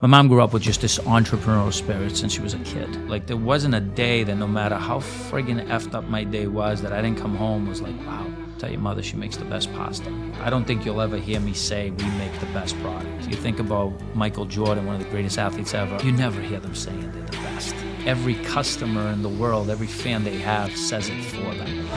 My mom grew up with just this entrepreneurial spirit since she was a kid. Like, there wasn't a day that no matter how friggin' effed up my day was that I didn't come home was like, wow, tell your mother she makes the best pasta. I don't think you'll ever hear me say we make the best product. You think about Michael Jordan, one of the greatest athletes ever, you never hear them saying they're the best. Every customer in the world, every fan they have says it for them.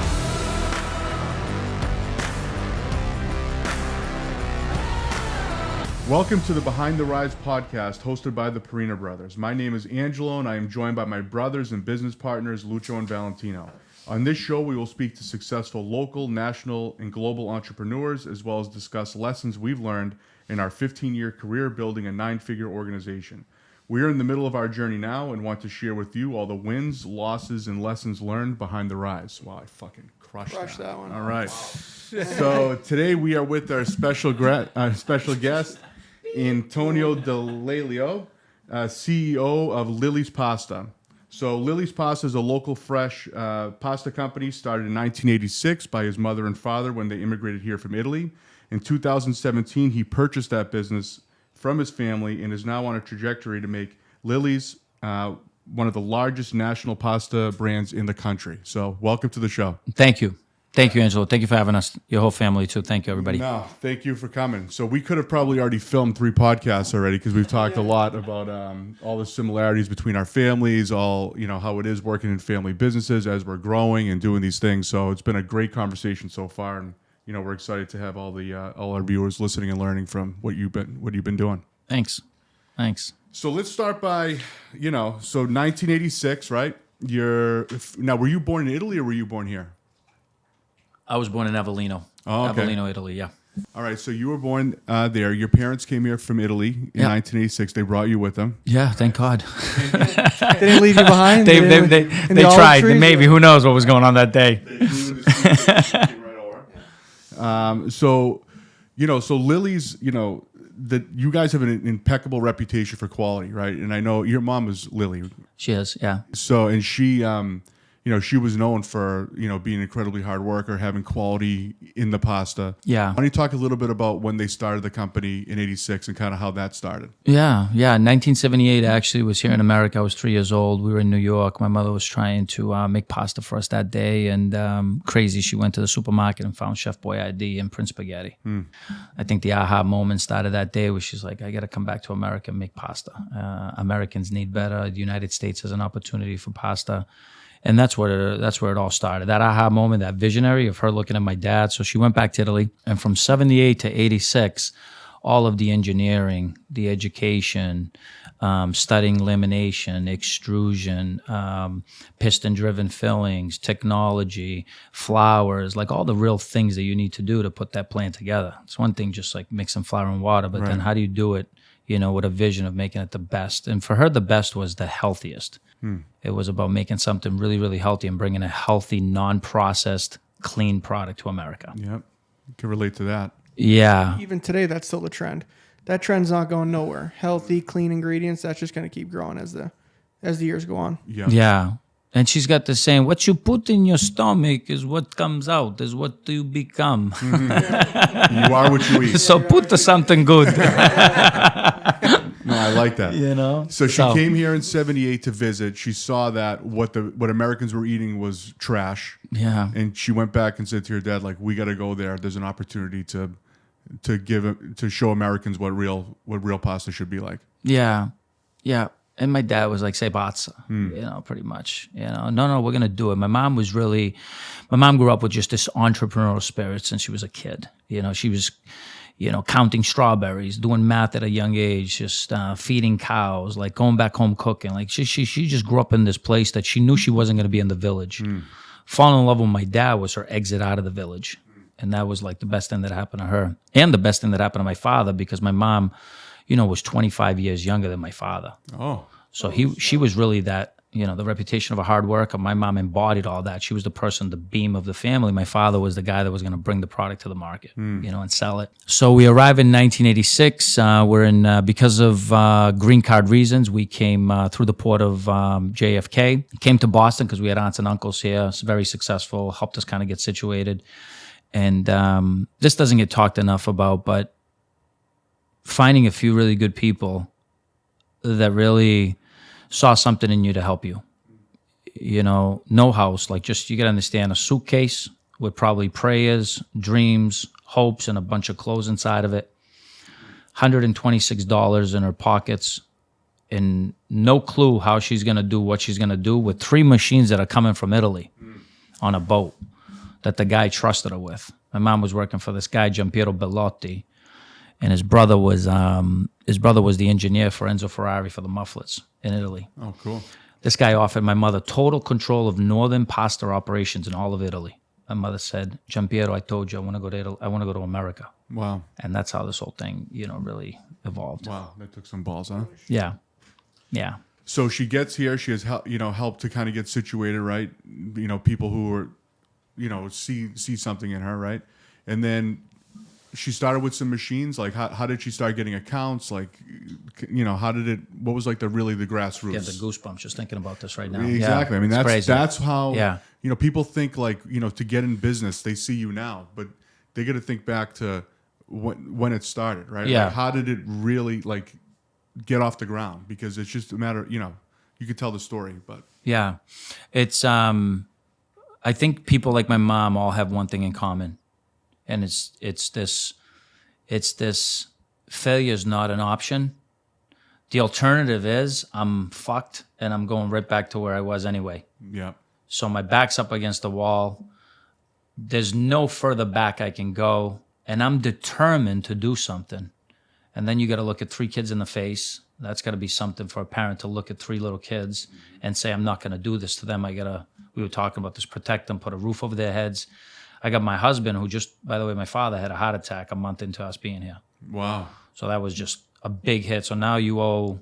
Welcome to the Behind the Rise podcast hosted by the Perrina Brothers. My name is Angelo and I am joined by my brothers and business partners, Lucho and Valentino. On this show, we will speak to successful local, national, and global entrepreneurs, as well as discuss lessons we've learned in our 15-year career building a 9-figure organization. We are in the middle of our journey now and want to share with you all the wins, losses, and lessons learned behind the rise. Wow, I fucking crushed that one. All right. So today we are with our special guest, Antonio Delelio, CEO of Lilly's Pasta. So Lilly's Pasta is a local fresh pasta company started in 1986 by his mother and father when they immigrated here from Italy. In 2017, he purchased that business from his family and is now on a trajectory to make Lilly's one of the largest national pasta brands in the country. So welcome to the show. Thank you. Thank you, Angelo. Thank you for having us. Your whole family, too. Thank you, everybody. No, thank you for coming. So we could have probably already filmed 3 podcasts already because we've talked a lot about all the similarities between our families, all, you know, how it is working in family businesses as we're growing and doing these things. So it's been a great conversation so far. And, you know, we're excited to have all our viewers listening and learning from what you've been doing. Thanks. So let's start by, so 1986, right? Now, were you born in Italy or were you born here? I was born in Avellino. Oh, okay. Avellino, Italy, yeah. All right, so you were born there. Your parents came here from Italy in 1986. They brought you with them. Yeah, thank God. They didn't leave you behind? They tried. Maybe. Who knows what was going on that day. They flew in the streets, they came right over. So Lily's, that you guys have an impeccable reputation for quality, right? And I know your mom is Lilly. She is, yeah. So, and she... she was known for, being an incredibly hard worker, having quality in the pasta. Yeah. Why don't you talk a little bit about when they started the company in 86 and kind of how that started? Yeah. 1978, actually, was here in America. I was 3 years old. We were in New York. My mother was trying to make pasta for us that day. And crazy, she went to the supermarket and found Chef Boyardee and Prince Spaghetti. I think the aha moment started that day where she's like, I got to come back to America and make pasta. Americans need better. The United States has an opportunity for pasta. And that's where it all started. That aha moment, that visionary of her looking at my dad. So she went back to Italy. And from 78 to 86, all of the engineering, the education, studying lamination, extrusion, piston-driven fillings, technology, flours, like all the real things that you need to do to put that plant together. It's one thing just like mixing flour and water, but then how do you do it, with a vision of making it the best? And for her, the best was the healthiest. It was about making something really, really healthy and bringing a healthy, non-processed, clean product to America. Yep. You can relate to that. Yeah. Even today, that's still the trend. That trend's not going nowhere. Healthy, clean ingredients, that's just going to keep growing as the years go on. Yeah. And she's got the saying, what you put in your stomach is what comes out, is what you become. You are what you eat. So put something good. No, I like that. So she came here in 78 to visit. She saw that what Americans were eating was trash. Yeah. And she went back and said to her dad, like, we got to go there. There's an opportunity to show Americans what real pasta should be like. Yeah. Yeah. And my dad was like, say pazza, pretty much. No, we're going to do it. My mom grew up with just this entrepreneurial spirit since she was a kid. She was, counting strawberries, doing math at a young age, just feeding cows, like going back home cooking. Like she just grew up in this place that she knew she wasn't going to be in the village. Falling in love with my dad was her exit out of the village. And that was like the best thing that happened to her. And the best thing that happened to my father, because my mom, was 25 years younger than my father. Oh. So she was really that, the reputation of a hard worker. My mom embodied all that. She was the person, the beam of the family. My father was the guy that was going to bring the product to the market, and sell it. So we arrive in 1986. We're in, because of green card reasons, we came through the port of JFK. Came to Boston because we had aunts and uncles here. It's very successful, helped us kind of get situated. And this doesn't get talked enough about, but finding a few really good people that really saw something in you to help you. You know, no house, like just, you got to understand, a suitcase with probably prayers, dreams, hopes, and a bunch of clothes inside of it. $126 in her pockets, and no clue how she's going to do what she's going to do with 3 machines that are coming from Italy on a boat that the guy trusted her with. My mom was working for this guy, Giampiero Bellotti, and his brother was the engineer for Enzo Ferrari for the mufflets in Italy. Oh, cool. This guy offered my mother total control of northern pasta operations in all of Italy. My mother said, Giampiero, I told you I want to go to Italy. I want to go to America. Wow. And that's how this whole thing, really evolved. Wow, that took some balls, huh? Yeah. Yeah. So she gets here. She has help to kind of get situated, right? People who are, see something in her, right? And then she started with some machines. Like, how did she start getting accounts? Like, what was like the grassroots? Yeah, the goosebumps just thinking about this right now. Exactly. Yeah, I mean, that's crazy. that's how, Yeah. People think like, to get in business, they see you now, but they got to think back to when it started, right? Yeah. Like, how did it really like get off the ground? Because it's just a matter, you could tell the story, but. Yeah. It's, I think people like my mom all have one thing in common. And it's this failure is not an option. The alternative is I'm fucked and I'm going right back to where I was anyway. Yeah. So my back's up against the wall. There's no further back I can go. And I'm determined to do something. And then you got to look at 3 kids in the face. That's got to be something for a parent to look at 3 little kids and say, I'm not going to do this to them. We were talking about this, protect them, put a roof over their heads. I got my husband who just, by the way, my father had a heart attack a month into us being here. Wow. So that was just a big hit. So now you owe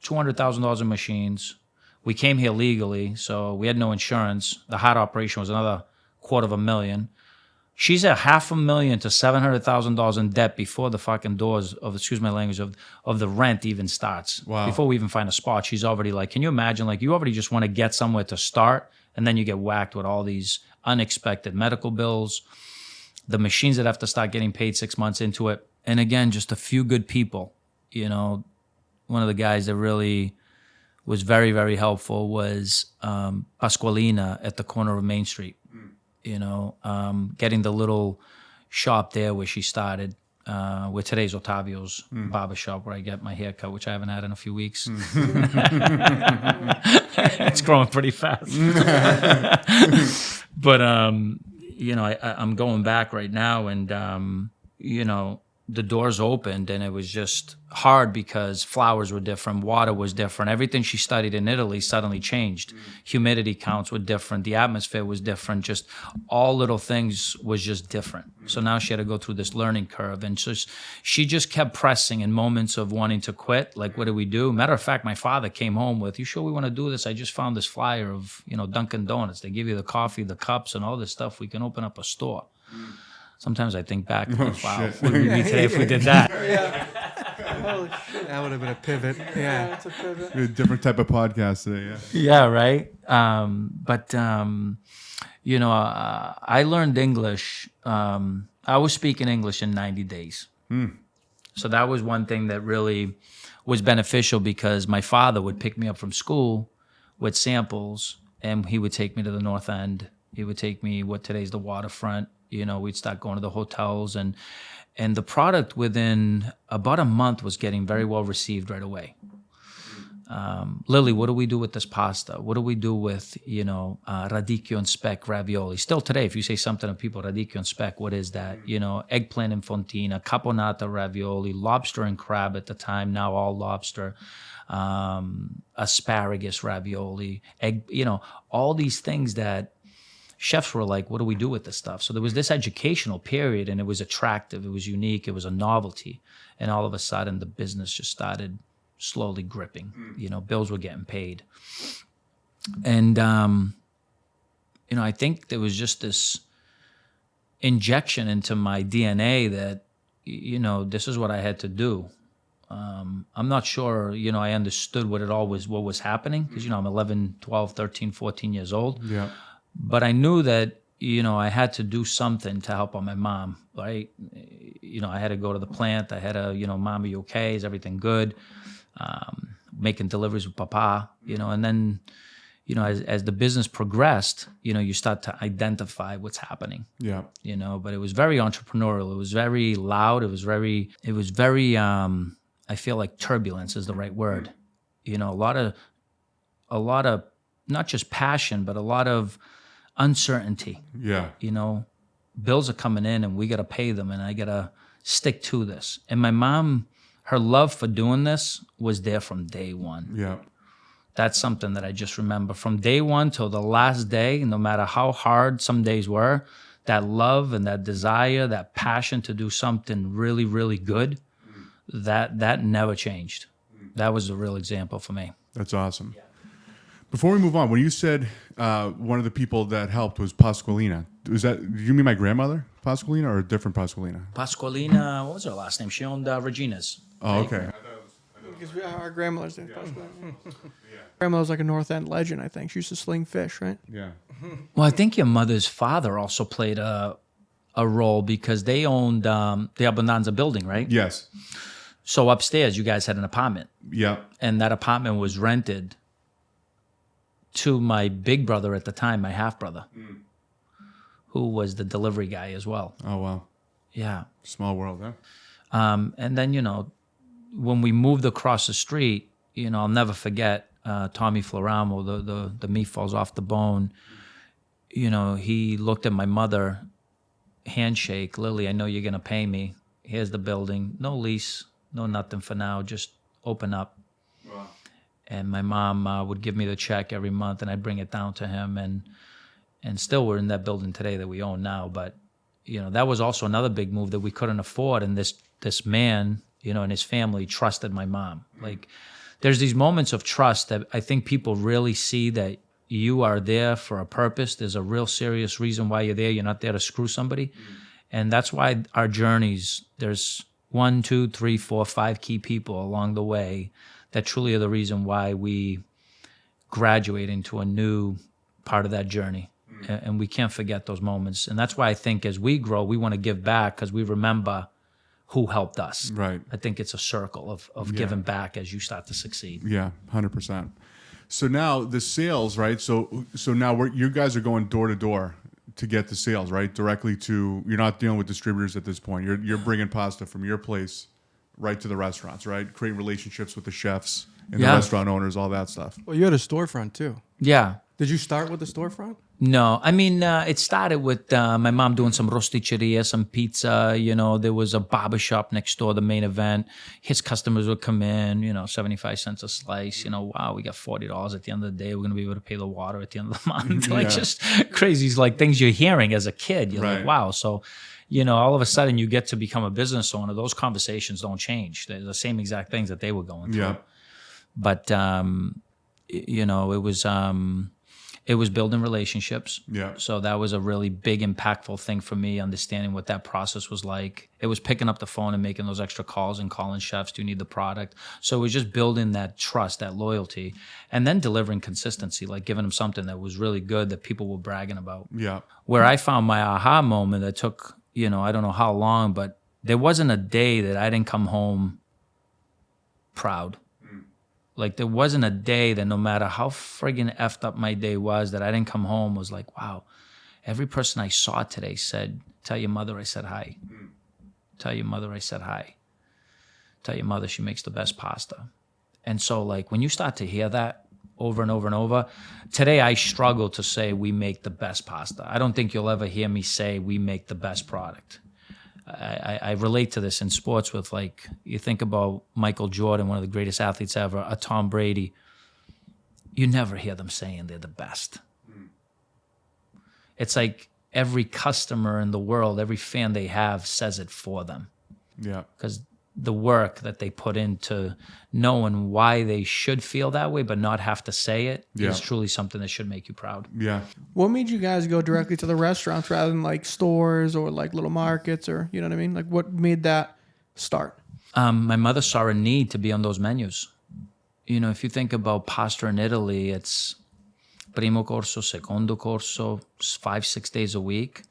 $200,000 in machines. We came here legally, so we had no insurance. The heart operation was another $250,000. She's at $500,000 to $700,000 in debt before the fucking doors of, excuse my language, of the rent even starts. Wow. Before we even find a spot, she's already like, can you imagine? Like, you already just want to get somewhere to start, and then you get whacked with all these unexpected medical bills, the machines that have to start getting paid 6 months into it. And again, just a few good people. One of the guys that really was very, very helpful was Pasqualina at the corner of Main Street. Getting the little shop there where she started, where today's Ottavio's barber shop, where I get my hair cut, which I haven't had in a few weeks. It's growing pretty fast. But, I'm going back right now, and, the doors opened, and it was just hard because flowers were different, water was different. Everything she studied in Italy suddenly changed. Humidity counts were different. The atmosphere was different. Just all little things was just different. So now she had to go through this learning curve. And so she just kept pressing in moments of wanting to quit. Like, what do we do? Matter of fact, my father came home with, you sure we want to do this? I just found this flyer of, Dunkin' Donuts. They give you the coffee, the cups, and all this stuff. We can open up a store. Sometimes I think back, wow, what would we be today if we did that? Holy shit. That would have been a pivot. Yeah. That's a pivot. A different type of podcast today, yeah. Yeah, right. I learned English. I was speaking English in 90 days. So that was one thing that really was beneficial, because my father would pick me up from school with samples, and he would take me to the North End. He would take me what today's the waterfront. We'd start going to the hotels, and the product within about a month was getting very well received right away. Lilly, what do we do with this pasta? What do we do with, radicchio and speck ravioli? Still today, if you say something to people, radicchio and speck, what is that? Eggplant and fontina, caponata ravioli, lobster and crab at the time, now all lobster, asparagus ravioli, egg, all these things that chefs were like, what do we do with this stuff? So there was this educational period, and it was attractive, it was unique, it was a novelty. And all of a sudden, the business just started slowly gripping. Bills were getting paid. And, I think there was just this injection into my DNA that, this is what I had to do. I'm not sure, I understood what was happening, because, I'm 11, 12, 13, 14 years old. Yeah. But I knew that, I had to do something to help out my mom, right? I had to go to the plant. I had to, Mom, are you okay? Is everything good? making deliveries with Papa, and then, as the business progressed, you start to identify what's happening. Yeah. But it was very entrepreneurial. It was very loud. It was very, I feel like turbulence is the right word. A lot of not just passion, but a lot of uncertainty. Yeah. Bills are coming in and we got to pay them and I got to stick to this. And my mom, her love for doing this was there from day one. Yeah. That's something that I just remember from day one till the last day, no matter how hard some days were, that love and that desire, that passion to do something really, really good, that never changed. That was a real example for me. That's awesome. Yeah. Before we move on, when you said one of the people that helped was Pasqualina, did you mean my grandmother, Pasqualina, or a different Pasqualina? Pasqualina, what was her last name? She owned Regina's. Oh, okay. Because our grandmother's name is Grandma was like a North End legend, I think. She used to sling fish, right? Yeah. Well, I think your mother's father also played a role because they owned the Abundanza building, right? Yes. So upstairs, you guys had an apartment. Yeah. And that apartment was rented to my big brother at the time, my half brother, who was the delivery guy as well. Oh, wow. Yeah. Small world, huh? And then, when we moved across the street, I'll never forget Tommy Floramo, the meat falls off the bone. He looked at my mother, handshake, Lilly, I know you're going to pay me. Here's the building. No lease, no nothing for now. Just open up. Wow. And my mom would give me the check every month, and I'd bring it down to him. And still, we're in that building today that we own now. But that was also another big move that we couldn't afford. And this man, and his family trusted my mom. Like, there's these moments of trust that I think people really see that you are there for a purpose. There's a real serious reason why you're there. You're not there to screw somebody. And that's why our journeys, there's 1, 2, 3, 4, 5 key people along the way that truly are the reason why we graduate into a new part of that journey. And we can't forget those moments. And that's why I think as we grow, we want to give back because we remember who helped us. Right. I think it's a circle of giving back as you start to succeed. Yeah, 100%. So now the sales, right? So now you guys are going door to door to get the sales, right? Directly to, you're not dealing with distributors at this point. You're bringing pasta from your place right to the restaurants, right? Creating relationships with the chefs and the restaurant owners, all that stuff. Well, you had a storefront too. Yeah. Did you start with the storefront? No, I mean, it started with my mom doing some rosticceria, some pizza. There was a barber shop next door, the main event. His customers would come in, 75 cents a slice. Wow, we got $40 at the end of the day. We're going to be able to pay the water at the end of the month. Like, just crazy, like things you're hearing as a kid. You're like, wow. So, all of a sudden you get to become a business owner. Those conversations don't change. They're the same exact things that they were going through. Yeah. But, it was building relationships. Yeah. So that was a really big, impactful thing for me, understanding what that process was like. It was picking up the phone and making those extra calls and calling chefs, do you need the product? So it was just building that trust, that loyalty, and then delivering consistency, like giving them something that was really good that people were bragging about. Yeah. Where I found my aha moment that took, I don't know how long, but there wasn't a day that I didn't come home proud. Like, there wasn't a day that no matter how friggin' effed up my day was, that I didn't come home was like, wow, every person I saw today said, tell your mother I said hi. Tell your mother I said hi. Tell your mother she makes the best pasta. And so, like, when you start to hear that over and over and over, today I struggle to say we make the best pasta. I don't think you'll ever hear me say we make the best product. I relate to this in sports with, like, you think about Michael Jordan, one of the greatest athletes ever, a Tom Brady. You never hear them saying they're the best. It's like every customer in the world, every fan they have says it for them. Yeah. Because the work that they put into knowing why they should feel that way but not have to say it is truly something that should make you proud. Yeah. What made you guys go directly to the restaurants rather than like stores or like little markets, or you know what I mean? Like, what made that start? My mother saw a need to be on those menus. If you think about pasta in Italy, it's primo corso, secondo corso, 5-6 days a week.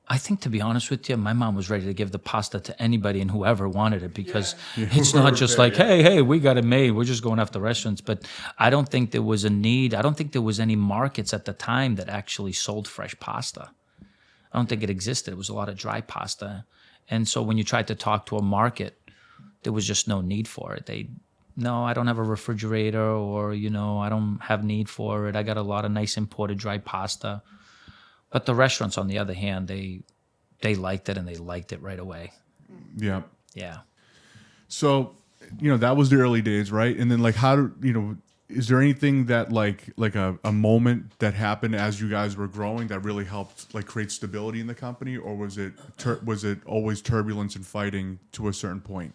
I think, to be honest with you, my mom was ready to give the pasta to anybody and whoever wanted it, because it's not just like, hey, we got it made. We're just going after restaurants. But I don't think there was a need. I don't think there was any markets at the time that actually sold fresh pasta. I don't think it existed. It was a lot of dry pasta. And so when you tried to talk to a market, there was just no need for it. No, I don't have a refrigerator, or, I don't have need for it. I got a lot of nice imported dry pasta. But the restaurants, on the other hand, they liked it, and they liked it right away. Yeah. Yeah. So, that was the early days, right? And then, like, is there anything that like a moment that happened as you guys were growing that really helped like create stability in the company, or was it always turbulence and fighting to a certain point?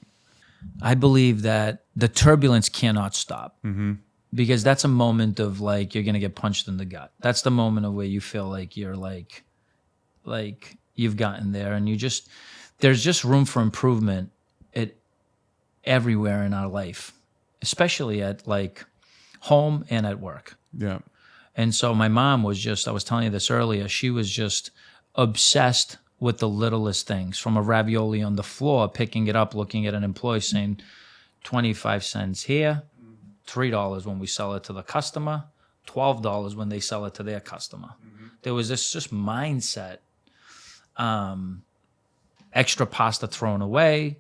I believe that the turbulence cannot stop. Mm-hmm. Because that's a moment of like you're gonna get punched in the gut. That's the moment of where you feel like you're like you've gotten there, and there's just room for improvement everywhere in our life, especially at like home and at work. Yeah. And so my mom was I was telling you this earlier, she was just obsessed with the littlest things, from a ravioli on the floor, picking it up, looking at an employee, saying 25 cents here, $3 when we sell it to the customer, $12 when they sell it to their customer. Mm-hmm. There was this just mindset, extra pasta thrown away,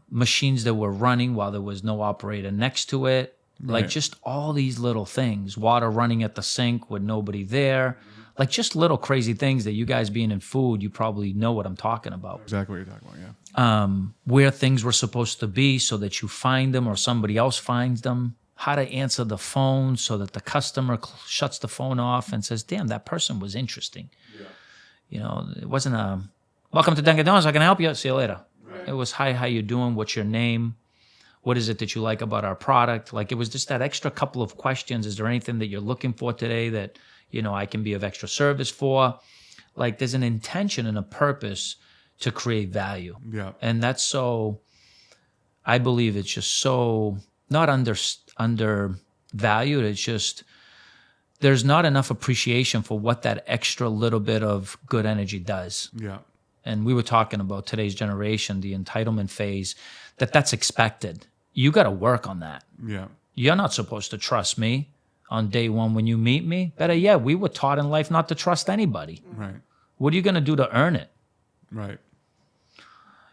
machines that were running while there was no operator next to it, like just all these little things, water running at the sink with nobody there, like just little crazy things that you guys being in food, you probably know what I'm talking about. Exactly what you're talking about, yeah. Where things were supposed to be so that you find them or somebody else finds them, how to answer the phone so that the customer shuts the phone off and says, damn, that person was interesting. Yeah. It wasn't welcome to Dunkin' Donuts, I can help you, see you later. Right. It was, hi, how you doing, what's your name, what is it that you like about our product? Like, it was just that extra couple of questions. Is there anything that you're looking for today that, I can be of extra service for? Like, there's an intention and a purpose to create value. Yeah. And that's so, I believe it's just so not undervalued. It's just, there's not enough appreciation for what that extra little bit of good energy does. Yeah. And we were talking about today's generation, the entitlement phase, that's expected. You got to work on that. Yeah. You're not supposed to trust me on day one when you meet me. Better yet, we were taught in life not to trust anybody. Right. What are you going to do to earn it? Right.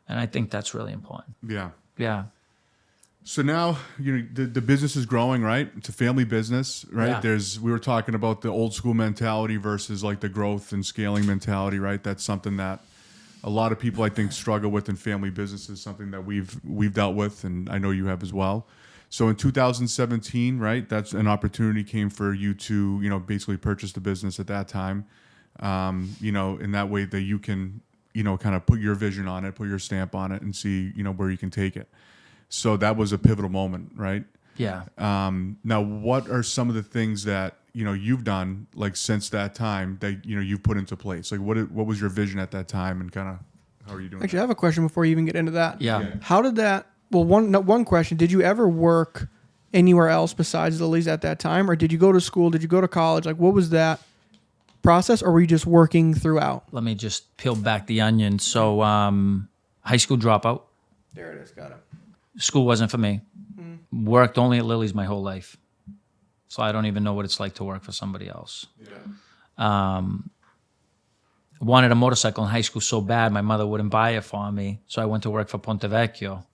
And I think that's really important. Yeah. Yeah. So now, the business is growing, right? It's a family business, right? Yeah. We were talking about the old school mentality versus like the growth and scaling mentality, right? That's something that a lot of people, I think, struggle with in family businesses, something that we've dealt with, and I know you have as well. So in 2017, right, that's an opportunity came for you to, basically purchase the business at that time, in that way that you can, kind of put your vision on it, put your stamp on it, and see, where you can take it. So that was a pivotal moment, right? Yeah. Now, what are some of the things that, you've done like since that time that, you've put into place? Like what was your vision at that time, and kind of how are you doing? Actually, I have a question before you even get into that. Yeah. How did that, well, one question, did you ever work anywhere else besides Lilly's at that time? Or did you go to school? Did you go to college? Like, what was that process, or were you just working throughout? Let me just peel back the onion. So high school dropout. There it is. Got it. School wasn't for me. Worked only at Lilly's my whole life. So I don't even know what it's like to work for somebody else. Yeah. Wanted a motorcycle in high school so bad, my mother wouldn't buy it for me. So I went to work for Ponte Vecchio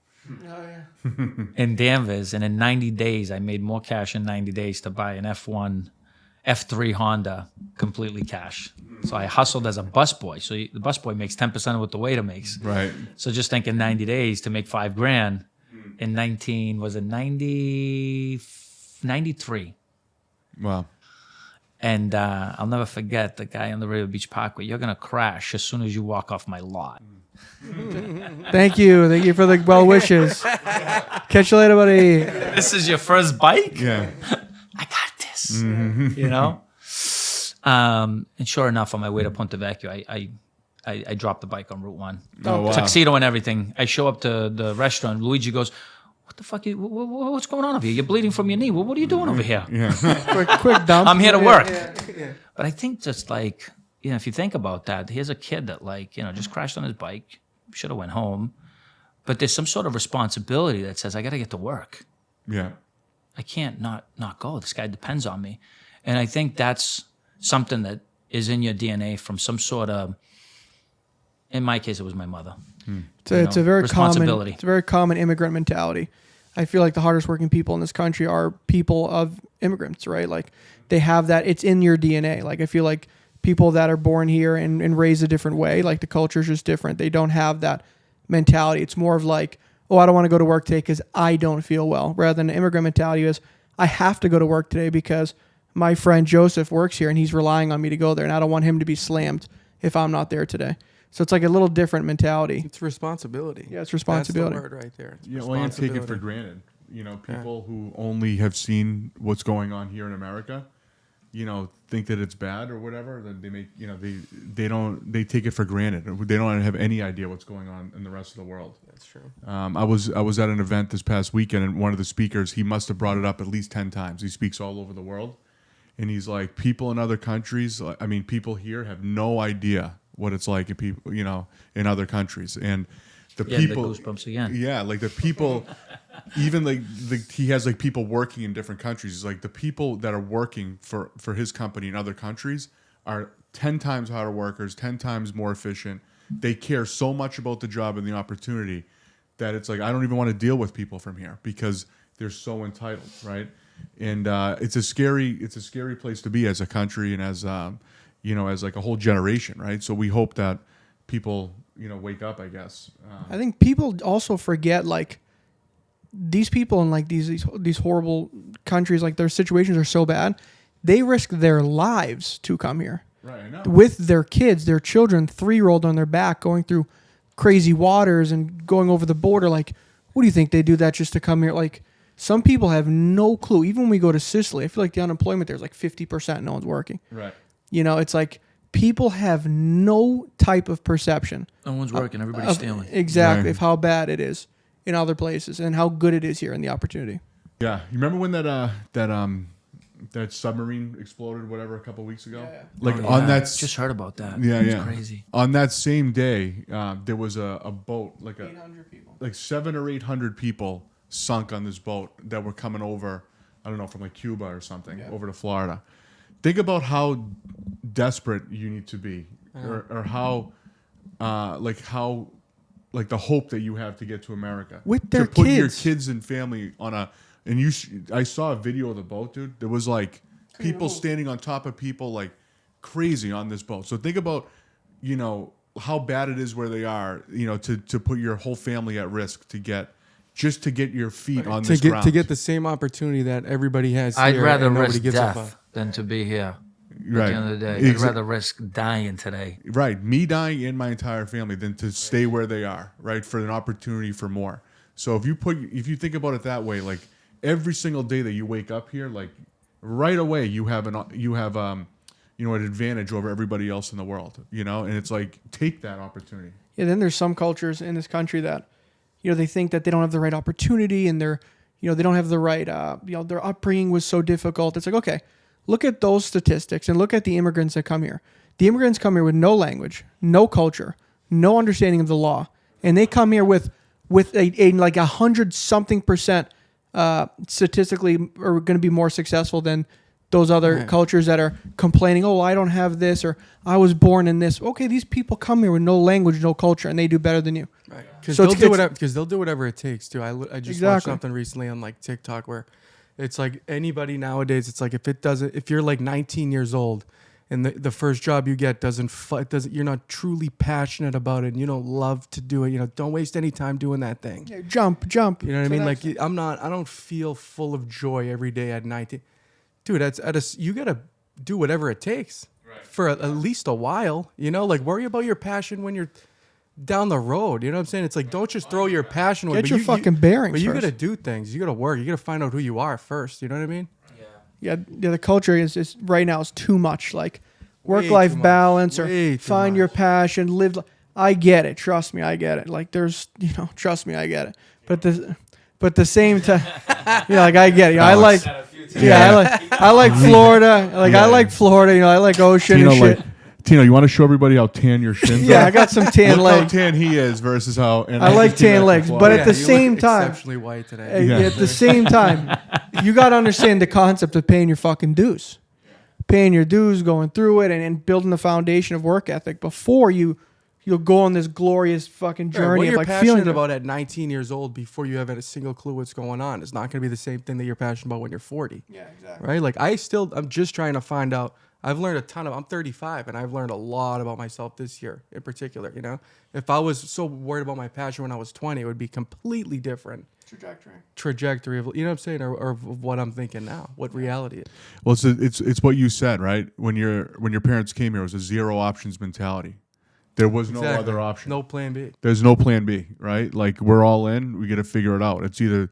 in Danvers. And in 90 days, I made more cash in 90 days to buy an F3 Honda completely cash. So I hustled as a busboy. So the busboy makes 10% of what the waiter makes. Right. So just think in 90 days to make $5,000 in 93. Wow. And I'll never forget the guy on the River Beach Parkway. You're going to crash as soon as you walk off my lot. Thank you for the well wishes. Catch you later, buddy. This is your first bike? Yeah. I got this. Mm-hmm. And sure enough, on my way to Ponte Vecchio, I dropped the bike on Route 1. Oh, wow. Tuxedo and everything. I show up to the restaurant. Luigi goes, what the fuck? What's going on over here? You're bleeding from your knee. What are you doing over here? Yeah. quick dump. I'm here to work. Yeah. But I think just like, if you think about that, here's a kid that just crashed on his bike, should have went home, but there's some sort of responsibility that says I got to get to work. Yeah. I can't not go. This guy depends on me, and I think that's something that is in your DNA from some sort of. In my case, it was my mother. It's a very responsibility. It's a very common immigrant mentality. I feel like the hardest working people in this country are people of immigrants, right? Like they have that. It's in your DNA. Like I feel like people that are born here and raised a different way, like the culture is just different. They don't have that mentality. It's more of like, oh, I don't want to go to work today because I don't feel well. Rather than the immigrant mentality is, I have to go to work today because my friend Joseph works here and he's relying on me to go there, and I don't want him to be slammed if I'm not there today. So it's like a little different mentality. It's responsibility. Yeah, it's responsibility. That's the word right there. It's Well, you take it for granted. People who only have seen what's going on here in America, think that it's bad or whatever. Then they make, they take it for granted. They don't have any idea what's going on in the rest of the world. That's true. I was at an event this past weekend, and one of the speakers, he must have brought it up at least 10 times. He speaks all over the world, and he's like, people in other countries. People here have no idea what it's like in people, in other countries, and the people. The goosebumps again. Yeah, like the people, even he has like people working in different countries. It's like the people that are working for his company in other countries are 10 times harder workers, 10 times more efficient. They care so much about the job and the opportunity that it's like I don't even want to deal with people from here because they're so entitled, right? And it's a scary place to be as a country and as as like a whole generation, right? So we hope that people, wake up, I guess. I think people also forget, like, these people in like these horrible countries, like their situations are so bad, they risk their lives to come here. Right, I know. With their kids, their children, 3-year-old on their back, going through crazy waters and going over the border. Like, what do you think they do that just to come here? Like, some people have no clue. Even when we go to Sicily, I feel like the unemployment there is like 50%. No one's working. Right. It's like people have no type of perception. No one's working. Everybody's stealing. Exactly. Right. Of how bad it is in other places and how good it is here and the opportunity. Yeah. You remember when that submarine exploded, whatever, a couple weeks ago? Yeah. Like Oh, on yeah. that. Just heard about that. Yeah, It's yeah. crazy. On that same day, there was a boat, like 800 people. like 700 or 800 people sunk on this boat that were coming over, I don't know, from like Cuba or something, over to Florida. Think about how desperate you need to be, or how the hope that you have to get to America With their to put your kids. kids and family on a. And I saw a video of the boat, dude. There was like people standing on top of people like crazy on this boat. So think about, how bad it is where they are, to put your whole family at risk to get your feet on this ground. To get the same opportunity that everybody has here. I'd rather and nobody risk gives a death fuck. than to be here. Right. At the end of the day, I'd rather risk dying today. Right, me dying and my entire family than to stay where they are, right, for an opportunity for more. So if you think about it that way, like every single day that you wake up here, like right away you have an advantage over everybody else in the world, and it's like take that opportunity. Yeah, then there's some cultures in this country that, they think that they don't have the right opportunity and they don't have the right, their upbringing was so difficult. It's like, okay, look at those statistics and look at the immigrants that come here. The immigrants come here with no language, no culture, no understanding of the law, and they come here with a like 100-something% statistically are going to be more successful than those other cultures that are complaining, oh, I don't have this, or I was born in this. Okay, these people come here with no language, no culture, and they do better than you. Right. Because So they'll do whatever it takes too. I just Exactly. watched something recently on like TikTok where it's like anybody nowadays. It's like if you're like 19 years old and the first job you get you're not truly passionate about it and you don't love to do it. Don't waste any time doing that thing. Yeah, jump. You know what I to mean? the Like next I don't feel full of joy every day at 19. Dude, you gotta do whatever it takes for at least a while. Like worry about your passion when you're down the road. You know what I'm saying? It's like don't just throw your passion away. Get your fucking bearings But you first. gotta do things. You gotta work. You gotta find out who you are first. You know what I mean? Yeah, the culture is right now is too much. Like Way work-life too much. balance or Way too find your much. passion, live. I get it. Trust me, I get it. Like there's, trust me, I get it. But the same time, like I get it. I like Florida. Like I like Florida. I like ocean and shit. Tino, you want to show everybody how tan your shins Yeah, are? I got some tan Look how legs. tan he is versus how. And I like just did tan that legs, before. but at the you same look time, exceptionally white today. Yeah. at the same time, you got to understand the concept of paying your fucking dues, paying your dues, going through it, and building the foundation of work ethic before you'll go on this glorious fucking Right, journey what of you're like passionate feeling about at 19 years old before you have a single clue what's going on is not going to be the same thing that you're passionate about when you're 40. Yeah, exactly. Right? Like I'm just trying to find out. I've learned a ton I'm 35 and I've learned a lot about myself this year in particular, you know? If I was so worried about my passion when I was 20, it would be completely different trajectory of, you know what I'm saying? Or of what I'm thinking now, what reality is. Well, it's what you said, right? When your parents came here, it was a zero options mentality. There was no Exactly. other option. No plan B. There's no plan B, right? Like we're all in. We got to figure it out. It's either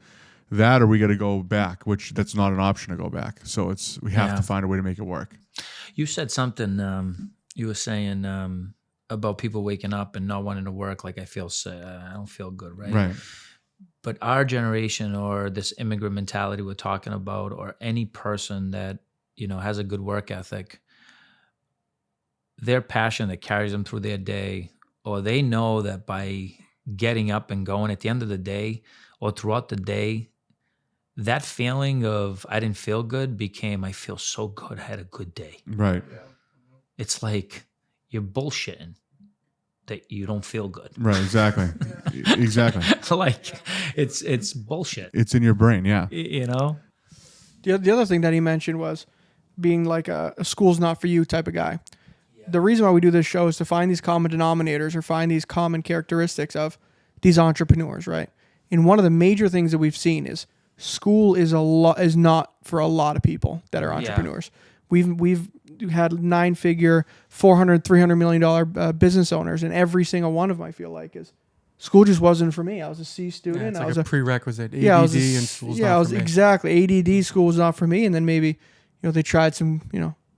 that or we got to go back, which that's not an option to go back. So we have to find a way to make it work. You said something. You were saying about people waking up and not wanting to work. Like I don't feel good, right? Right. But our generation, or this immigrant mentality we're talking about, or any person that has a good work ethic, their passion that carries them through their day, or they know that by getting up and going at the end of the day or throughout the day, that feeling of I didn't feel good became I feel so good, I had a good day. Right. It's like you're bullshitting that you don't feel good. Right. Exactly. Exactly. Like it's bullshit. It's in your brain. Yeah. You know? The other thing that he mentioned was being like a school's not for you type of guy. The reason why we do this show is to find these common denominators or find these common characteristics of these entrepreneurs, right? And one of the major things that we've seen is school is not for a lot of people that are entrepreneurs. We've had 9-figure, $400, $300 million business owners, and every single one of them I feel like is school just wasn't for me. I was a C student. Yeah, it's I like was a prerequisite. ADD and school's not for me. exactly. ADD school was not for me, and then maybe they tried some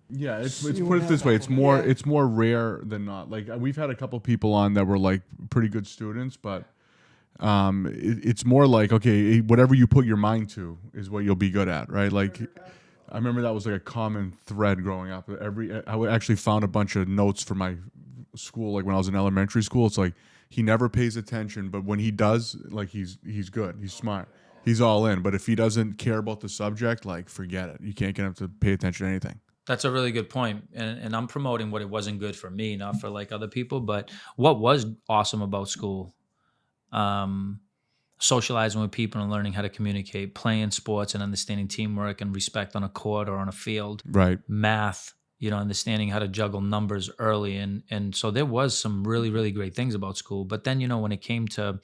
Yeah, it's put it this way. It's more rare than not. Like we've had a couple people on that were like pretty good students, but it's more like, okay, whatever you put your mind to is what you'll be good at, right? Like I remember that was like a common thread growing up. I actually found a bunch of notes for my school, like when I was in elementary school. It's like he never pays attention, but when he does, like he's good, he's smart, he's all in. But if he doesn't care about the subject, like forget it. You can't get him to pay attention to anything. That's a really good point. And I'm promoting what it wasn't good for me, not for like other people. But what was awesome about school, socializing with people and learning how to communicate, playing sports and understanding teamwork and respect on a court or on a field, Right. math, understanding how to juggle numbers early. And so there was some really, really great things about school. But then, when it came to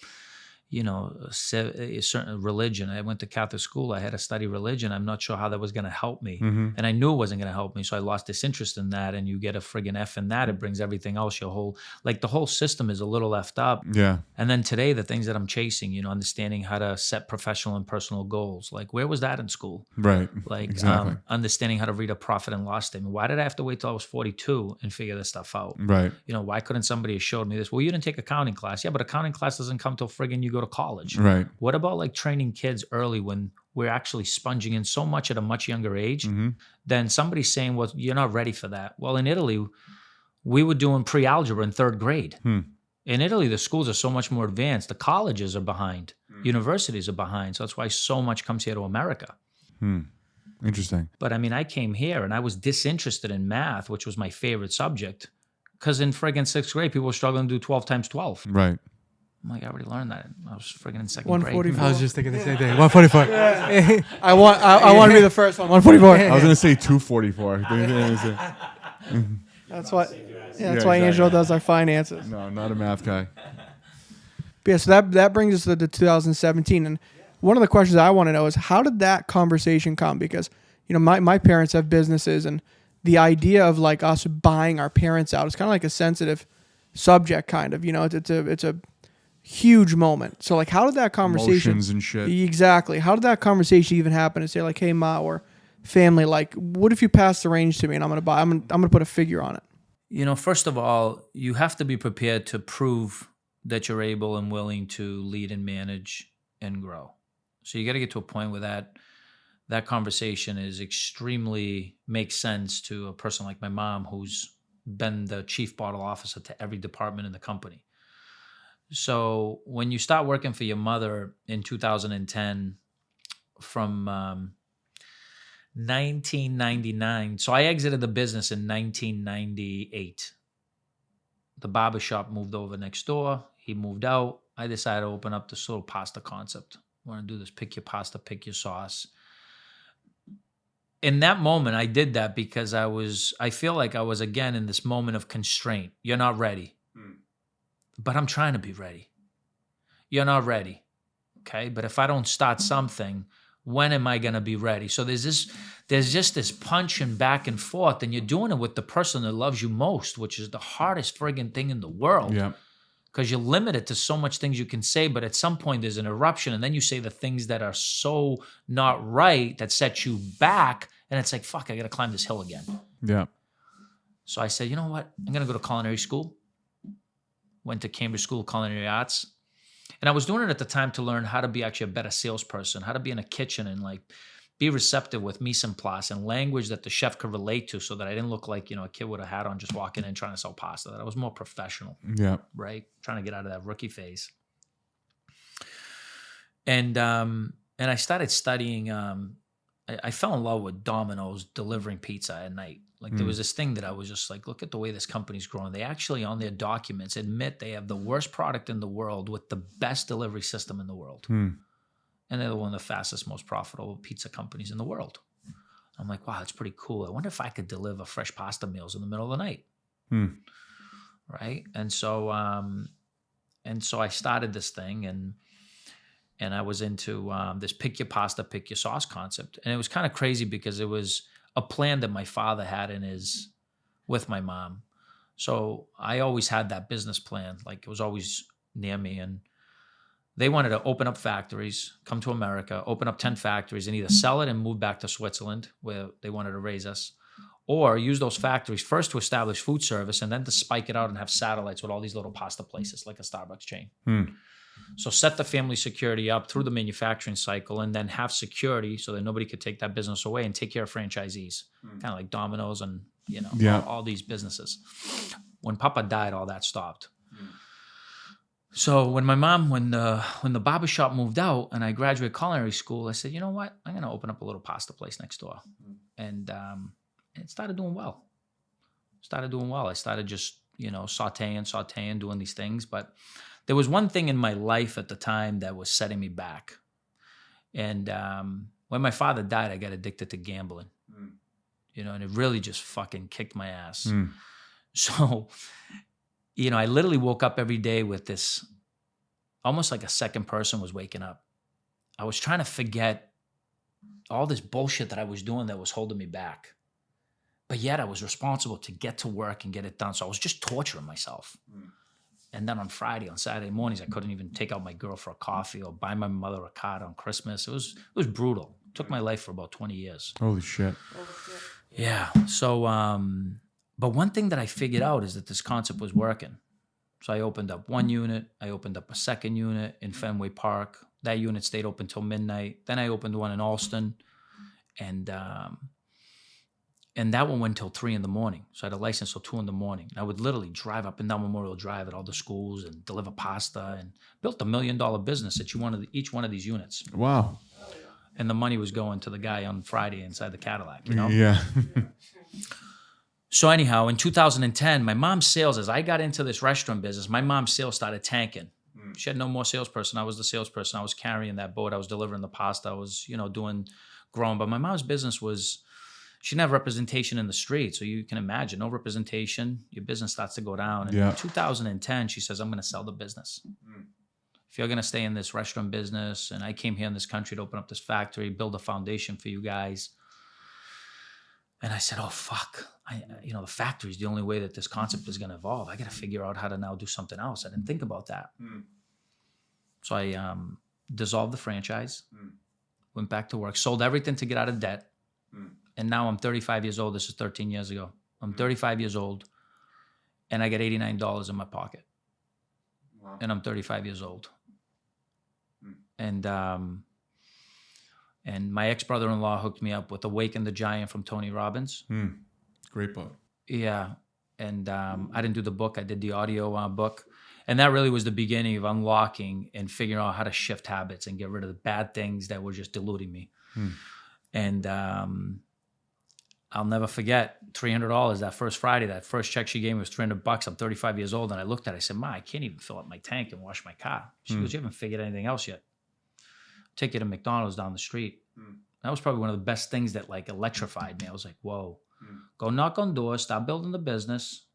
a certain religion. I went to Catholic school. I had to study religion. I'm not sure how that was going to help me. Mm-hmm. And I knew it wasn't going to help me. So I lost this interest in that. And you get a friggin' F in that. It brings everything else, the whole system is a little left up. Yeah. And then today, the things that I'm chasing, understanding how to set professional and personal goals. Like, where was that in school? Right. Like, exactly. Understanding how to read a profit and loss statement. Why did I have to wait till I was 42 and figure this stuff out? Right. Why couldn't somebody have showed me this? Well, you didn't take accounting class. Yeah, but accounting class doesn't come till friggin' you go to college. Right. What about like training kids early when we're actually sponging in so much at a much younger age? Mm-hmm. Then somebody's saying, well, you're not ready for that. Well, in Italy, we were doing pre-algebra in 3rd grade. In Italy, the schools are so much more advanced. The colleges are behind. Universities are behind. So that's why so much comes here to America. Interesting. But I mean, I came here and I was disinterested in math, which was my favorite subject. Because in friggin' 6th grade, people were struggling to do 12 times 12. Right. I'm like, I already learned that. I was friggin' in 2nd grade. 144. I was just thinking the same thing. 144. I want to be the first one. 144. I was gonna say 244. That's why. Yeah, that's Yeah, why exactly. Angelo does our finances. No, not a math guy. But yeah, so that brings us to the 2017, and one of the questions I want to know is how did that conversation come? Because my parents have businesses, and the idea of like us buying our parents out is kind of like a sensitive subject, kind of. It's a huge moment. So like, how did that conversation? Emotions and shit. Exactly. How did that conversation even happen? To say like, hey, ma or family, like, what if you pass the range to me and I'm gonna put a figure on it? First of all, you have to be prepared to prove that you're able and willing to lead and manage and grow. So you got to get to a point where that conversation is extremely makes sense to a person like my mom who's been the chief bottle officer to every department in the company. So when you start working for your mother in 2010, from 1999, so I exited the business in 1998. The barbershop moved over next door. He moved out. I decided to open up this little pasta concept. I want to do this pick your pasta, pick your sauce. In that moment, I did that because I feel like I was again in this moment of constraint. You're not ready. But I'm trying to be ready. You're not ready. Okay? But if I don't start something, when am I going to be ready? So there's just this punching back and forth, and you're doing it with the person that loves you most, which is the hardest friggin' thing in the world. Yeah. Because you're limited to so much things you can say, but at some point there's an eruption, and then you say the things that are so not right that set you back, and it's like, fuck, I got to climb this hill again. Yeah. So I said, you know what? I'm going to go to culinary school. Went to Cambridge School of Culinary Arts. And I was doing it at the time to learn how to be actually a better salesperson, how to be in a kitchen and like be receptive with mise en place and language that the chef could relate to, so that I didn't look like, a kid with a hat on just walking in trying to sell pasta, that I was more professional. Yeah. Right? Trying to get out of that rookie phase. And I started studying, I fell in love with Domino's delivering pizza at night. Like there was this thing that I was just like, look at the way this company's growing. They actually on their documents admit they have the worst product in the world with the best delivery system in the world. And they're one of the fastest, most profitable pizza companies in the world. I'm like, wow, that's pretty cool. I wonder if I could deliver fresh pasta meals in the middle of the night. Right? And so I started this thing, and I was into this pick your pasta, pick your sauce concept. And it was kind of crazy because it was a plan that my father had with my mom. So I always had that business plan. Like it was always near me. And they wanted to open up factories, come to America, open up 10 factories, and either sell it and move back to Switzerland, where they wanted to raise us, or use those factories first to establish food service and then to spike it out and have satellites with all these little pasta places like a Starbucks chain. So set the family security up through the manufacturing cycle, and then have security so that nobody could take that business away, and take care of franchisees, kind of like Domino's and all these businesses. When Papa died, all that stopped. So when the barbershop moved out and I graduated culinary school, I said, you know what? I'm going to open up a little pasta place next door. And it started doing well. I started just, sauteing, doing these things. But there was one thing in my life at the time that was setting me back. And when my father died, I got addicted to gambling. And it really just fucking kicked my ass. So, I literally woke up every day with this, almost like a second person was waking up. I was trying to forget all this bullshit that I was doing that was holding me back. But yet I was responsible to get to work and get it done. So I was just torturing myself. And then on Saturday mornings, I couldn't even take out my girl for a coffee or buy my mother a card on Christmas. It was brutal. It took my life for about 20 years. Holy shit. Yeah. So, but one thing that I figured out is that this concept was working. So I opened up one unit. I opened up a second unit in Fenway Park. That unit stayed open till midnight. Then I opened one in Alston. And that one went till 3 a.m. So I had a license till 2 a.m. I would literally drive up and down Memorial Drive at all the schools and deliver pasta, and built $1 million business at each one of these units. Wow. And the money was going to the guy on Friday inside the Cadillac, Yeah. So anyhow, in 2010, my mom's sales, as I got into this restaurant business, my mom's sales started tanking. She had no more salesperson. I was the salesperson. I was carrying that boat. I was delivering the pasta. I was, growing. But my mom's business she didn't have representation in the street. So you can imagine, no representation, your business starts to go down. And in 2010, she says, I'm going to sell the business. If you're going to stay in this restaurant business, and I came here in this country to open up this factory, build a foundation for you guys. And I said, oh, fuck. The factory is the only way that this concept is going to evolve. I got to figure out how to now do something else. I didn't think about that. So I dissolved the franchise, went back to work, sold everything to get out of debt. And now I'm 35 years old. This is 13 years ago. I'm 35 years old, and I got $89 in my pocket. Wow. And I'm 35 years old. And my ex-brother-in-law hooked me up with Awaken the Giant from Tony Robbins. Great book. Yeah. And I didn't do the book. I did the audio book. And that really was the beginning of unlocking and figuring out how to shift habits and get rid of the bad things that were just diluting me. And I'll never forget $300 that first Friday. That first check she gave me was $300. I'm 35 years old. And I looked at it. I said, Ma, I can't even fill up my tank and wash my car. She goes, you haven't figured anything else yet. Take you to McDonald's down the street. That was probably one of the best things that like electrified me. I was like, whoa, go knock on doors, start building the business.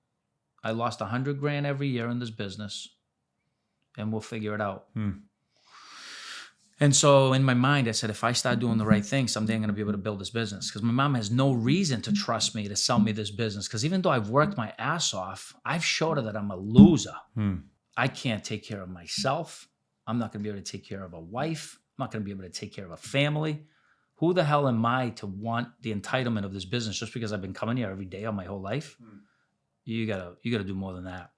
I lost $100,000 every year in this business and we'll figure it out. And so in my mind, I said, if I start doing the right thing, someday I'm going to be able to build this business. Because my mom has no reason to trust me to sell me this business. Because even though I've worked my ass off, I've showed her that I'm a loser. I can't take care of myself. I'm not going to be able to take care of a wife. I'm not going to be able to take care of a family. Who the hell am I to want the entitlement of this business just because I've been coming here every day all my whole life? You gotta do more than that.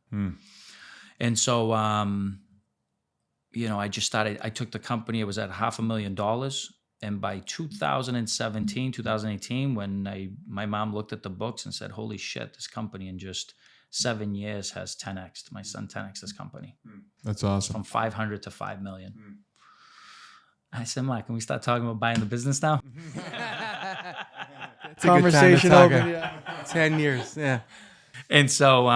And so, I just started, I took the company, it was at $500,000. And by 2018, when my mom looked at the books and said, holy shit, this company in just 7 years has 10X'd. My son 10X'd this company. That's awesome. From 500 to 5 million. I said, Ma, can we start talking about buying the business now? Conversation open. Yeah. 10 years. Yeah. And so,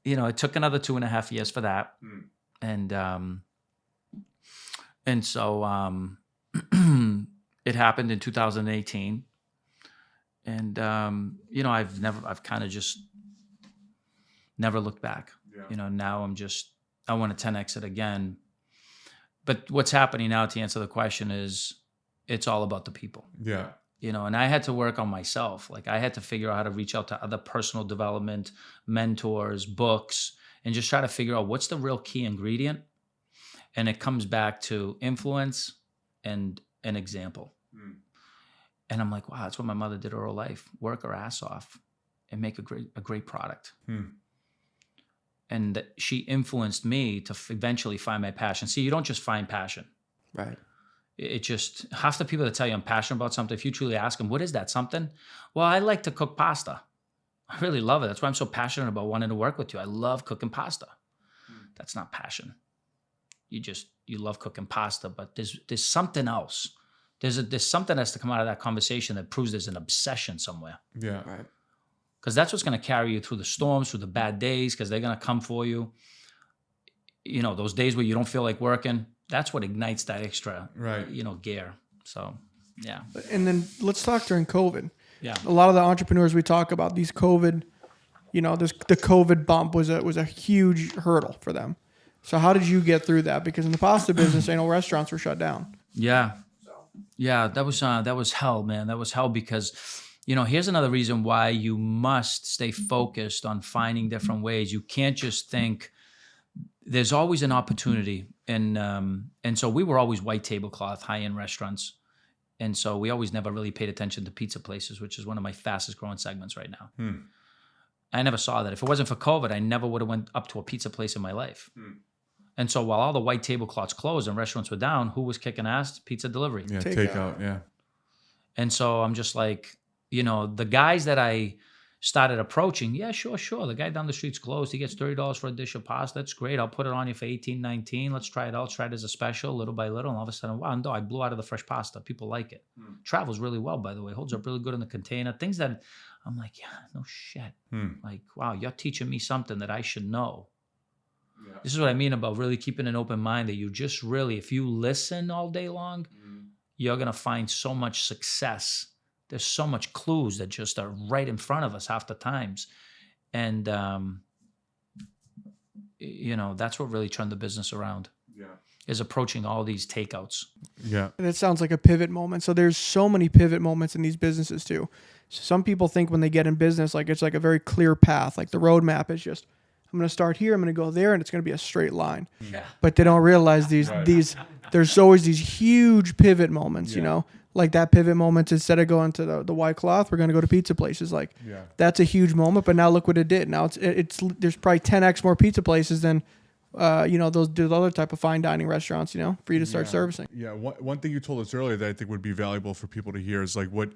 it took another 2.5 years for that. And so it happened in 2018. And, I've kind of just never looked back. Now I want to 10X it again. But what's happening now, to answer the question, is it's all about the people. Yeah. And I had to work on myself. Like I had to figure out how to reach out to other personal development mentors, books, and just try to figure out what's the real key ingredient. And it comes back to influence and an example. And I'm like, wow, that's what my mother did her whole life. Work her ass off and make a great product. And she influenced me to eventually find my passion. See, you don't just find passion. Right. It just, half the people that tell you I'm passionate about something, if you truly ask them, what is that something? Well, I like to cook pasta. I really love it. That's why I'm so passionate about wanting to work with you. I love cooking pasta. That's not passion. You love cooking pasta, but there's something else. There's something that has to come out of that conversation that proves there's an obsession somewhere. Yeah. Right. Because that's what's going to carry you through the storms, through the bad days, because they're going to come for you. Those days where you don't feel like working, that's what ignites that extra, gear. So, yeah. And then let's talk during COVID. Yeah. A lot of the entrepreneurs we talk about, these COVID, the COVID bump was a huge hurdle for them. So how did you get through that? Because in the pasta business, restaurants were shut down. Yeah. Yeah, that was hell, man. That was hell because, here's another reason why you must stay focused on finding different ways. You can't just think there's always an opportunity. And so we were always white tablecloth, high-end restaurants. And so we always never really paid attention to pizza places, which is one of my fastest growing segments right now. I never saw that. If it wasn't for COVID, I never would have went up to a pizza place in my life. And so while all the white tablecloths closed and restaurants were down, who was kicking ass? Pizza delivery. Yeah, takeout, yeah. And so I'm just like, the guys that I started approaching, yeah, sure. The guy down the street's closed. He gets $30 for a dish of pasta. That's great. I'll put it on you for $18, $19. Let's try it out. Try it as a special, little by little. And all of a sudden, wow, no, I blew out of the fresh pasta. People like it. Travels really well, by the way. Holds up really good in the container. Things that I'm like, yeah, no shit. Like, wow, you're teaching me something that I should know. Yeah. This is what I mean about really keeping an open mind, that you just really, if you listen all day long, you're going to find so much success. There's so much clues that just are right in front of us half the times. And, that's what really turned the business around. Yeah. Is approaching all these takeouts. Yeah. And it sounds like a pivot moment. So there's so many pivot moments in these businesses too. So some people think when they get in business, like it's like a very clear path. Like the roadmap is just, I'm going to start here, I'm going to go there, and it's going to be a straight line. Yeah. But they don't realize there's always these huge pivot moments, like that pivot moment, instead of going to the white cloth, we're going to go to pizza places. Like that's a huge moment, but now look what it did. Now it's there's probably 10x more pizza places than, those other type of fine dining restaurants, for you to start servicing. Yeah. One thing you told us earlier that I think would be valuable for people to hear is like what,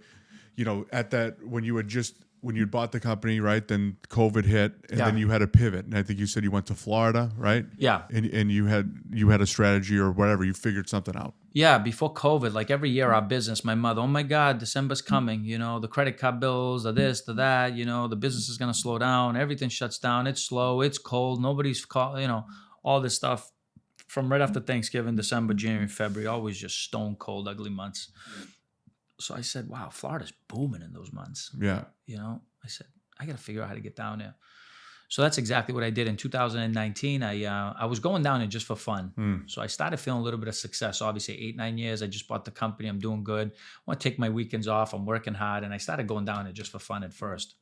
at that, when you had just when you bought the company, right? Then COVID hit, and Yeah. then you had to pivot. And I think you said you went to Florida, right? Yeah. And you had a strategy or whatever. You figured something out. Yeah, before COVID, like every year, our business, my mother, oh my God, December's coming. The credit card bills, the this, the that. The business is gonna slow down. Everything shuts down. It's slow. It's cold. Nobody's call. All this stuff from right after Thanksgiving, December, January, February, always just stone cold, ugly months. So I said, wow, Florida's booming in those months. Yeah. I said, I got to figure out how to get down there. So that's exactly what I did in 2019. I was going down there just for fun. So I started feeling a little bit of success. Obviously, 8-9 years. I just bought the company. I'm doing good. I want to take my weekends off. I'm working hard. And I started going down there just for fun at first.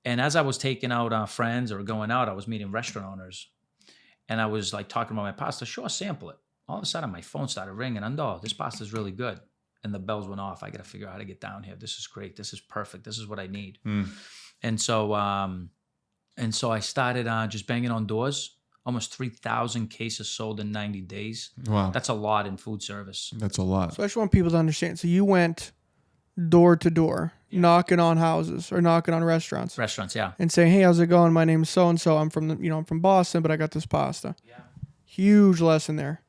And as I was taking out friends or going out, I was meeting restaurant owners. And I was like talking about my pasta. Sure, sample it. All of a sudden, my phone started ringing. This pasta is really good. And the bells went off. I got to figure out how to get down here. This is great. This is perfect. This is what I need. And so I started just banging on doors. Almost 3,000 cases sold in 90 days. Wow. That's a lot in food service. That's a lot. So I just want people to understand. So you went door to door, knocking on houses or knocking on restaurants. Restaurants, yeah. And saying, hey, how's it going? My name's so-and-so. I'm from Boston, but I got this pasta. Yeah. Huge lesson there.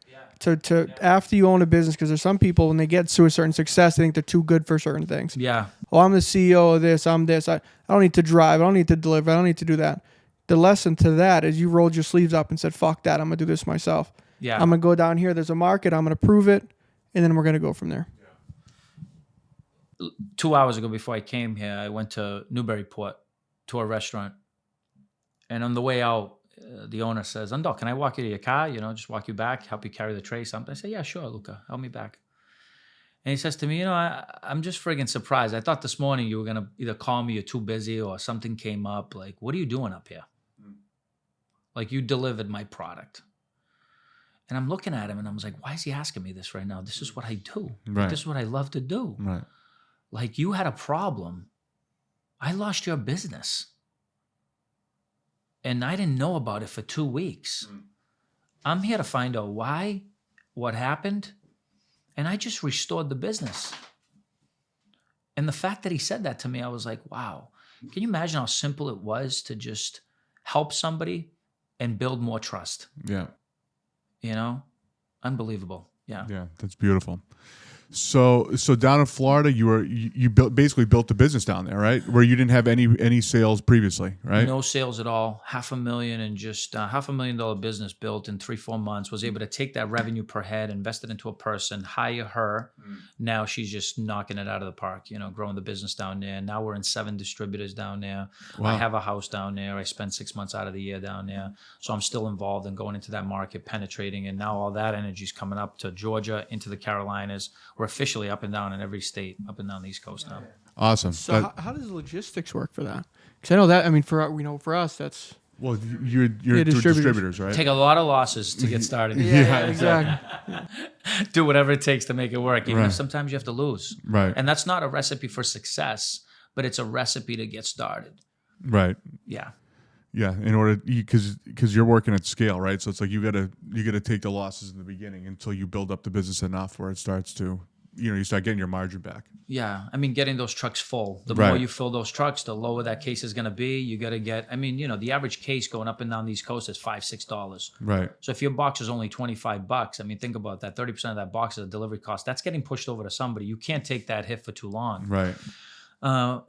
After you own a business, because there's some people when they get to a certain success, they think they're too good for certain things. Yeah. Oh, I'm the CEO of this. I'm this. I don't need to drive. I don't need to deliver. I don't need to do that. The lesson to that is you rolled your sleeves up and said, fuck that. I'm going to do this myself. Yeah. I'm going to go down here. There's a market. I'm going to prove it. And then we're going to go from there. 2 hours ago before I came here, I went to Newburyport to a restaurant. And on the way out, the owner says, Ando, can I walk you to your car? Just walk you back, help you carry the tray, something. I say, yeah, sure, Luca, help me back. And he says to me, I'm just friggin' surprised. I thought this morning you were going to either call me, you're too busy, or something came up. Like, what are you doing up here? Like, you delivered my product. And I'm looking at him and I was like, why is he asking me this right now? This is what I do. Right. This is what I love to do. Right. Like, you had a problem. I lost your business. And I didn't know about it for 2 weeks. I'm here to find out why, what happened, and I just restored the business. And the fact that he said that to me, I was like, wow. Can you imagine how simple it was to just help somebody and build more trust? Yeah. Unbelievable. Yeah. Yeah, that's beautiful. So down in Florida, you basically built the business down there, right? Where you didn't have any sales previously, right? No sales at all. $500,000 and just $500,000 business built in 3-4 months. Was able to take that revenue per head, invest it into a person, hire her. Now she's just knocking it out of the park. Growing the business down there. Now we're in 7 distributors down there. Wow. I have a house down there. I spend 6 months out of the year down there. So I'm still involved in going into that market, penetrating, and now all that energy is coming up to Georgia, into the Carolinas. We're officially up and down in every state, up and down the East Coast now. Awesome. So how does logistics work for that? Because I know that, for us, that's... Well, you're distributors, right? Take a lot of losses to get started. Yeah, exactly. Do whatever it takes to make it work, even Right. if sometimes you have to lose. Right. And that's not a recipe for success, but it's a recipe to get started. Right. Yeah. Yeah, in order because you're working at scale, right? So it's like you gotta take the losses in the beginning until you build up the business enough where it starts to, you start getting your margin back. Yeah, getting those trucks full. The Right. more you fill those trucks, the lower that case is going to be. You got to get. The average case going up and down the East Coast is $5-6. Right. So if your box is only $25, think about that. 30% of that box is a delivery cost. That's getting pushed over to somebody. You can't take that hit for too long. Right.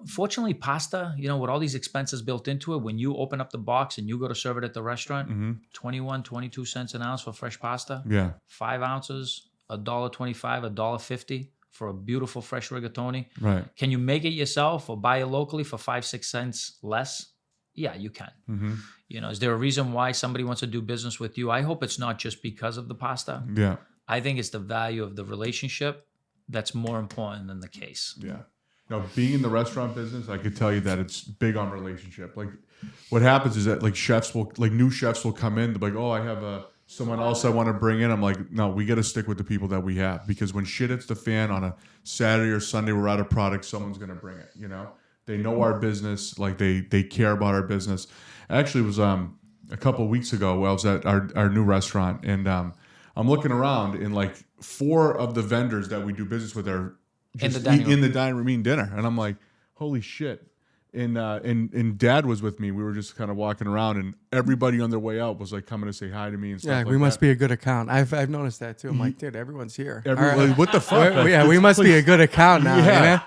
Fortunately, pasta, with all these expenses built into it, when you open up the box and you go to serve it at the restaurant, 21, 22 cents an ounce for fresh pasta. Yeah. 5 ounces, $1.25, $1.50 for a beautiful fresh rigatoni. Right. Can you make it yourself or buy it locally for 5-6 cents less? Yeah, you can. Is there a reason why somebody wants to do business with you? I hope it's not just because of the pasta. Yeah. I think it's the value of the relationship that's more important than the case. Yeah. Now, being in the restaurant business, I could tell you that it's big on relationship. Like, what happens is that new chefs will come in. They're like, oh, I have someone else I want to bring in. I'm like, no, we got to stick with the people that we have, because when shit hits the fan on a Saturday or Sunday, we're out of product, someone's going to bring it. They know our business, like they care about our business. Actually, it was a couple of weeks ago. I was at our new restaurant, and I'm looking around, and like 4 of the vendors that we do business with are just in the dining room eating dinner, and I'm like, holy shit! And Dad was with me. We were just kind of walking around, and everybody on their way out was like coming to say hi to me and stuff. Yeah, like we must that. be a good account. I've noticed that too. I'm like, dude, everyone's here. Like, what the fuck? Like, Yeah, we must be a good account now. Yeah.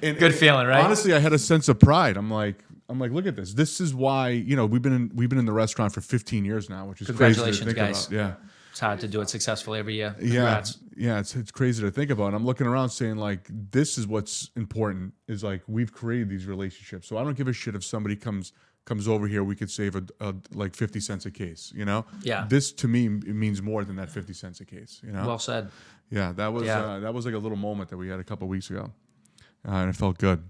Yeah. Good feeling, right? Honestly, I had a sense of pride. I'm like, look at this. This is why, you know, we've been in the restaurant for 15 years now, which is crazy to Congratulations, think guys. about. Yeah. It's hard to do it successfully every year. Yeah, Congrats. it's crazy to think about. And I'm looking around saying like, this is what's important. Is like we've created these relationships. So I don't give a shit if somebody comes over here. We could save a like 50 cents a case. You know. Yeah. This to me it means more than that 50 cents a case. You know. Well said. Yeah, that was like a little moment that we had a couple of weeks ago, and it felt good.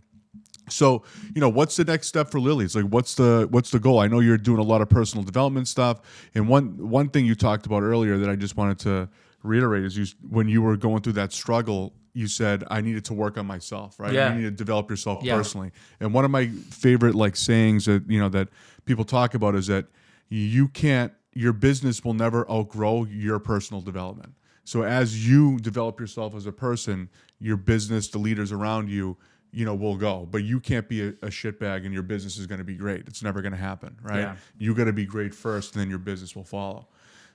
So, you know, what's the next step for Lilly? It's like, what's the goal? I know you're doing a lot of personal development stuff, and one thing you talked about earlier that I just wanted to reiterate is when you were going through that struggle, you said I needed to work on myself, right? Yeah. You need to develop yourself Yeah. personally. And one of my favorite like sayings that that people talk about is that your business will never outgrow your personal development. So as you develop yourself as a person, your business, the leaders around you, will go. But you can't be a shitbag and your business is going to be great. It's never going to happen, right? Yeah. You got to be great first, and then your business will follow.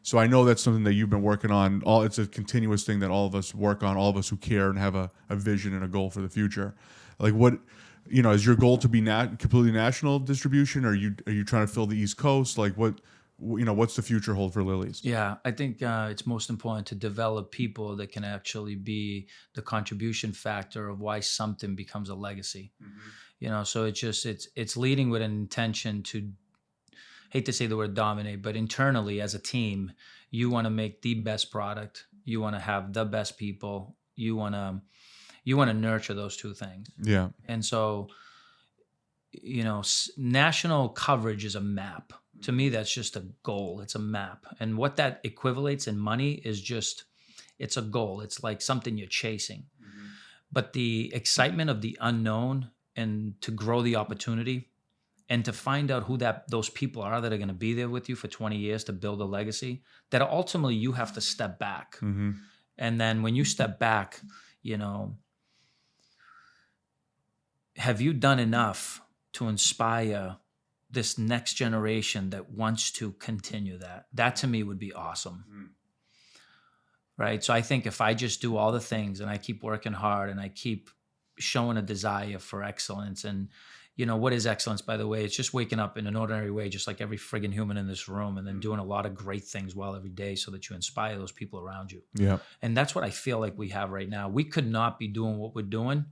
So I know that's something that you've been working on. It's a continuous thing that all of us work on, all of us who care and have a vision and a goal for the future. Like what, is your goal to be completely national distribution? Or are you trying to fill the East Coast? Like what's the future hold for Lilly's? Yeah, I think it's most important to develop people that can actually be the contribution factor of why something becomes a legacy. Mm-hmm. So it's leading with an intention to, hate to say the word dominate, but internally as a team, you want to make the best product. You want to have the best people. You want to nurture those two things. Yeah. And so, national coverage is a map. To me, that's just a goal. It's a map. And what that equivalates in money is it's a goal. It's like something you're chasing. Mm-hmm. But the excitement of the unknown and to grow the opportunity and to find out who those people are that are going to be there with you for 20 years to build a legacy, that ultimately you have to step back. Mm-hmm. And then when you step back, have you done enough to inspire this next generation that wants to continue that? That to me would be awesome. Mm. Right? So I think if I just do all the things and I keep working hard and I keep showing a desire for excellence, and what is excellence, by the way? It's just waking up in an ordinary way, just like every friggin' human in this room, and then doing a lot of great things well every day so that you inspire those people around you. Yeah. And that's what I feel like we have right now. We could not be doing what we're doing.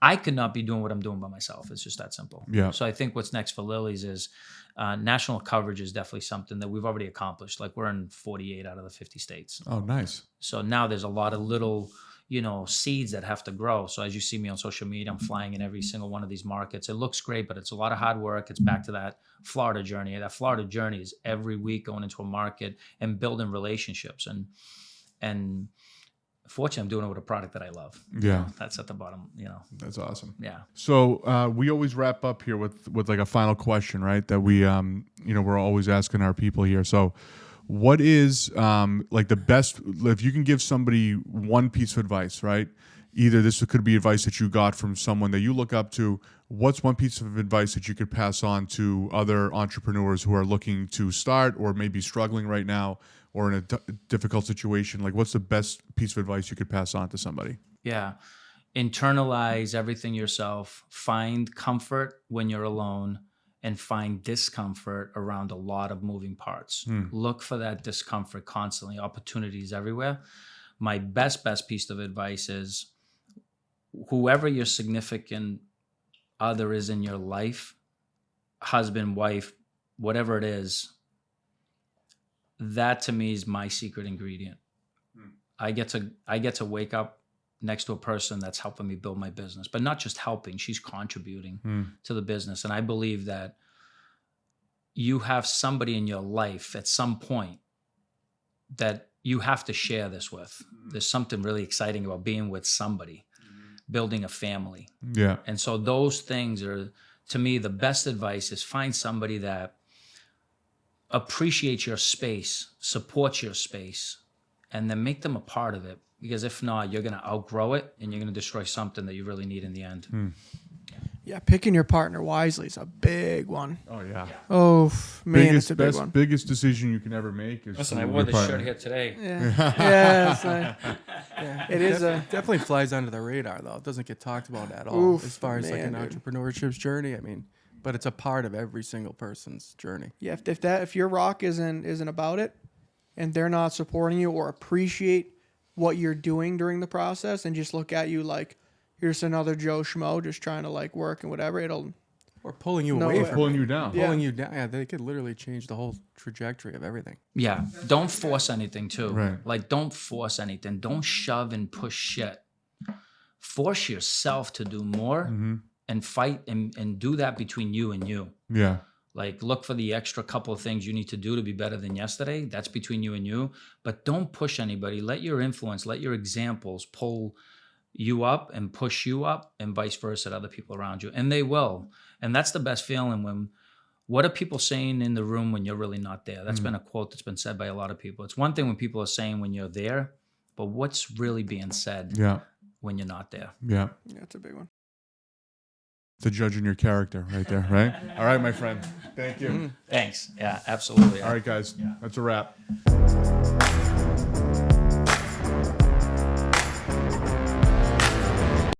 I could not be doing what I'm doing by myself. It's just that simple. Yeah. So I think what's next for Lilly's is national coverage is definitely something that we've already accomplished. Like we're in 48 out of the 50 states. Oh, nice. So now there's a lot of little, seeds that have to grow. So as you see me on social media, I'm flying in every single one of these markets. It looks great, but it's a lot of hard work. It's back to that Florida journey. That Florida journey is every week going into a market and building relationships. And fortunately, I'm doing it with a product that I love. Yeah. That's at the bottom, That's awesome. Yeah. So we always wrap up here with like a final question, right? That we, we're always asking our people here. So what is like the best, if you can give somebody one piece of advice, right? Either this could be advice that you got from someone that you look up to. What's one piece of advice that you could pass on to other entrepreneurs who are looking to start or maybe struggling right now or in a difficult situation? Like what's the best piece of advice you could pass on to somebody? Yeah. Internalize everything yourself. Find comfort when you're alone and find discomfort around a lot of moving parts. Look for that discomfort constantly. Opportunities everywhere. My best piece of advice is whoever your significant other is in your life, husband, wife, whatever it is, that to me is my secret ingredient. I get to wake up next to a person that's helping me build my business, but not just helping, she's contributing to the business. And I believe that you have somebody in your life at some point that you have to share this with. There's something really exciting about being with somebody, building a family. Yeah. And so those things are, to me, the best advice is find somebody that appreciates your space, supports your space, and then make them a part of it. Because if not, you're going to outgrow it and you're going to destroy something that you really need in the end. Yeah, picking your partner wisely is a big one. Oh yeah. Oh man, it's a big best, one. biggest decision you can ever make is. Listen, to I your wore this partner. shirt here today. Yeah, it's it is a Definitely flies under the radar though. It doesn't get talked about at all Oof, as far as like man, an dude. entrepreneurship's journey. I mean, but it's a part of every single person's journey. yeah. If your rock isn't about it, and they're not supporting you or appreciate what you're doing during the process, and just look at you like you're just another Joe Schmo just trying to like work and whatever, it'll Or pulling you No away way. from Pulling it. you down. Yeah. Pulling you down. Yeah, they could literally change the whole trajectory of everything. Yeah, don't force anything too. Right. Like, don't force anything. Don't shove and push shit. Force yourself to do more and fight and do that between you and you. Yeah. Like, look for the extra couple of things you need to do to be better than yesterday. That's between you and you. But don't push anybody. Let your influence, let your examples pull you up and push you up, and vice versa to other people around you. And they will. And that's the best feeling when, what are people saying in the room when you're really not there? That's been a quote that's been said by a lot of people. It's one thing when people are saying when you're there, but what's really being said Yeah. when you're not there? Yeah. yeah, it's a big one. The judge in your character right there, right? All right, my friend. Thank you. Thanks. Yeah, absolutely. All right, guys. That's a wrap.